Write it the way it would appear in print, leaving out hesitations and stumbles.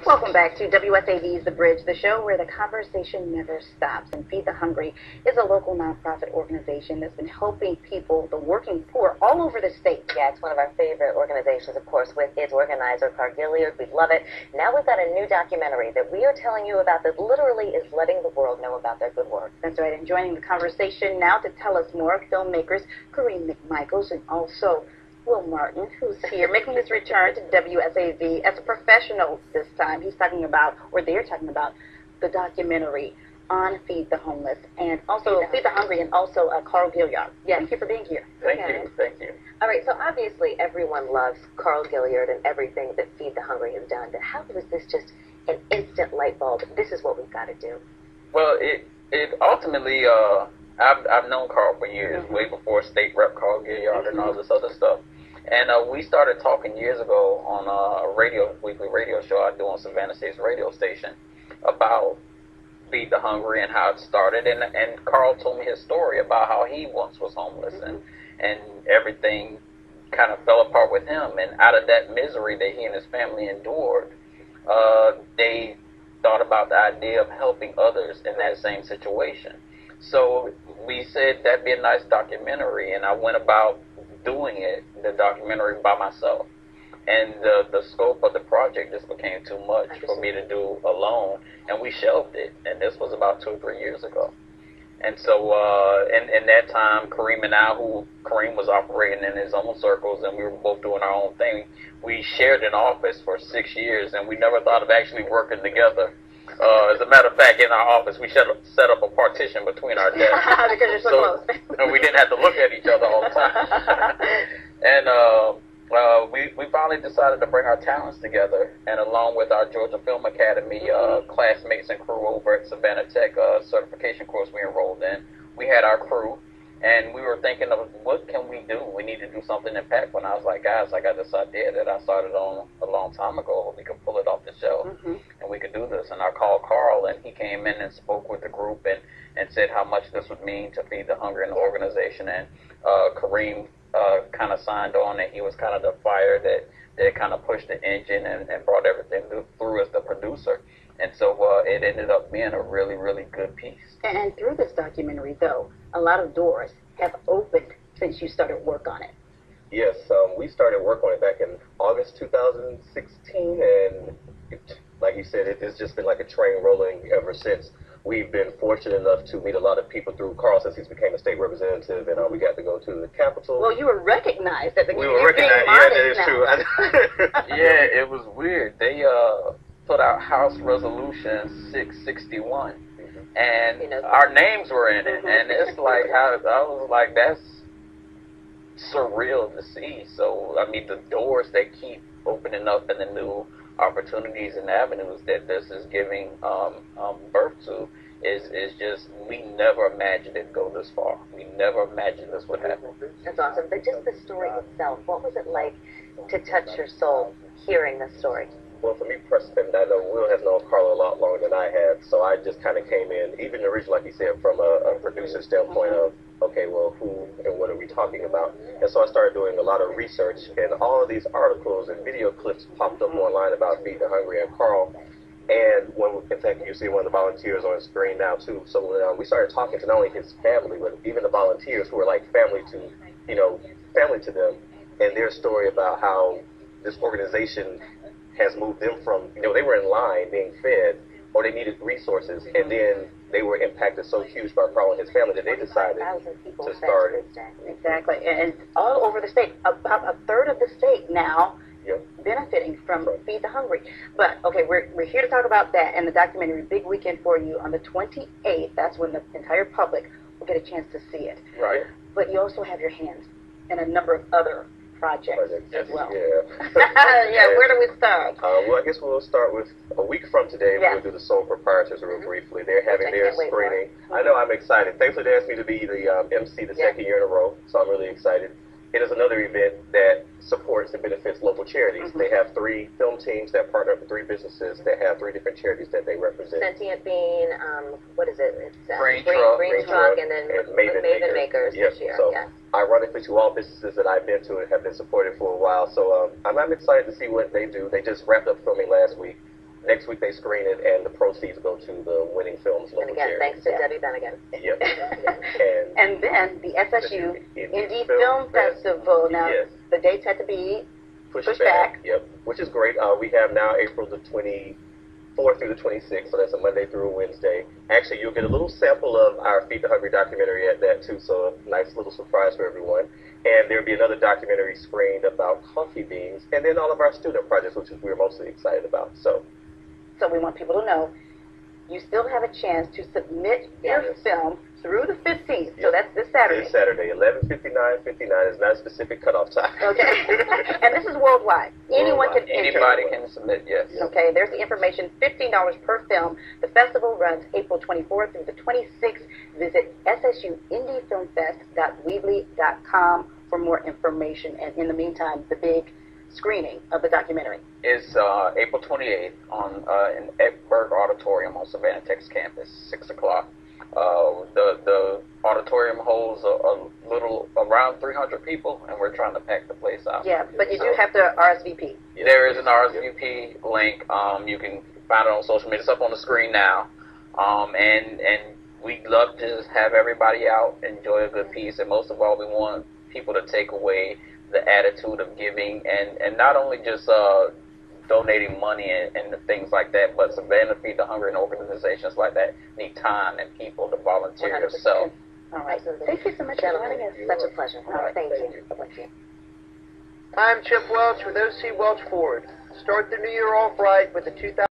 Welcome back to WSAV's The Bridge, the show where the conversation never stops. And Feed the Hungry is a local nonprofit organization that's been helping people, the working poor, all over the state. Yeah, it's one of our favorite organizations, of course, with its organizer, Carl Gilliard. We love it. Now we've got a new documentary that we are telling you about that literally is letting the world know about their good work. That's right, and joining the conversation now to tell us more, filmmakers Kareem McMichaels and also Will Martin, who's here making his return to WSAV as a professional this time. He's talking about, or they're talking about, the documentary on Feed the Homeless and also Feed the Hungry and also Carl Gilliard. Yes. Thank you for being here. Thank you. All right, so obviously everyone loves Carl Gilliard and everything that Feed the Hungry has done, but how was this just an instant light bulb? This is what we've got to do. Well, it ultimately, I've known Carl for years, way before State Rep Carl Gilliard and all this other stuff. And we started talking years ago on a weekly radio show I do on Savannah State's radio station about Feed the Hungry and how it started. And Carl told me his story about how he once was homeless and everything kind of fell apart with him. And out of that misery that he and his family endured, they thought about the idea of helping others in that same situation. So we said that'd be a nice documentary, and I went about doing the documentary by myself. And the scope of the project just became too much for me to do alone, and we shelved it. And this was about 2 or 3 years ago. And so in that time, Kareem and I, Kareem was operating in his own circles, and we were both doing our own thing. We shared an office for 6 years, and we never thought of actually working together. As a matter of fact, in our office, we set up a partition between our desks. Because you're so close. And we didn't have to look at each other all the time. And we finally decided to bring our talents together, and along with our Georgia Film Academy classmates and crew over at Savannah Tech certification course we enrolled in, we had our crew, and we were thinking of what can we do? We need to do something impactful. And I was like, guys, I got this idea that I started on a long time ago. We could pull it off the shelf, and we could do this. And I called Carl, and he came in and spoke with the group and said how much this would mean to Feed the Hungry in the organization. And Kareem kind of signed on, and he was kind of the fire that kind of pushed the engine and brought everything through as the producer. And so it ended up being a really, really good piece. And through this documentary, though, a lot of doors have opened since you started work on it. Yes, we started work on it back in August 2016, and like you said, it's just been like a train rolling ever since. We've been fortunate enough to meet a lot of people through Carl since he's became a state representative, and we got to go to the Capitol. Well, you were recognized at the We were recognized, yeah, that is true. Yeah, it was weird. They put out House Resolution 661, and our names were in it, and it's like, I was like, that's surreal to see. So, I mean, the doors that keep opening up and the new opportunities and avenues that this is giving birth to is just, we never imagined it'd go this far. We never imagined this would happen. That's awesome. But just the story itself, what was it like to touch your soul hearing the story? Well, for me personally, I know Will has known Carl a lot longer than I have, so I just kind of came in, even originally, like you said, from a producer standpoint of, okay, well, who and what are we talking about? And so I started doing a lot of research, and all of these articles and video clips popped up online about Feed the Hungry and Carl. And in fact, you see one of the volunteers on the screen now, too. So we started talking to not only his family, but even the volunteers who were like family to them, and their story about how this organization has moved them from, they were in line being fed, or they needed resources, and then they were impacted so huge by Carl and his family that they decided to start it. Exactly, and all over the state, about a third of the state now benefiting from Feed the Hungry. But, okay, we're here to talk about that and the documentary, big weekend for you on the 28th. That's when the entire public will get a chance to see it. Right. But you also have your hands in a number of other projects as well. Yeah. Where do we start? Well, I guess we'll start with a week from today. We'll do the Sole Proprietors real briefly. They're having their screening. I know, I'm excited. Thankfully, they asked me to be the MC the second year in a row, so I'm really excited. It is another event that supports and benefits local charities. They have 3 film teams that partner up with 3 businesses that have 3 different charities that they represent. Sentient Bean, what is it? It's Green Truck, and then Maven Makers this year. So, ironically, to all businesses that I've been to and have been supported for a while. So I'm excited to see what they do. They just wrapped up filming last week. next week they screen it, and the proceeds go to the winning film's local And again, charity. thanks to Debbie Bennigan. Yep. And then the SSU Indie Film Film Festival. Now, Yes. the dates had to be Push pushed back. back. Yep, which is great. We have now April the 24th through the 26th, so that's a Monday through a Wednesday. Actually, you'll get a little sample of our Feed the Hungry documentary at that too, so a nice little surprise for everyone. And there'll be another documentary screened about coffee beans, and then all of our student projects, which is we're mostly excited about. So So we want people to know you still have a chance to submit your Yes. film through the 15th. So Yes. that's this Saturday. This Saturday, 11:59 is not a specific cutoff time. Okay. And this is worldwide. Anyone can enter. Anybody can submit, yes. Okay, there's the information, $15 per film. The festival runs April 24th through the 26th. Visit ssuindiefilmfest.weebly.com for more information. And in the meantime, the big screening of the documentary. It's April 28th in Eckberg Auditorium on Savannah, Texas campus, 6 o'clock. The auditorium holds a little around 300 people, and we're trying to pack the place out. Yeah, but you do have to RSVP. There is an RSVP link. You can find it on social media. It's up on the screen now. And we'd love to just have everybody out, enjoy a good piece, and most of all, we want people to take away the attitude of giving, and not only just donating money and things like that, but Savannah Feed the Hungry and organizations like that need time and people to volunteer 100%. yourself. All right. Thank you so much for Gentlemen, joining us. such a pleasure. Thank you. Thank you. I'm Chip Welch with OC Welch Ford. Start the new year off right with the 2000.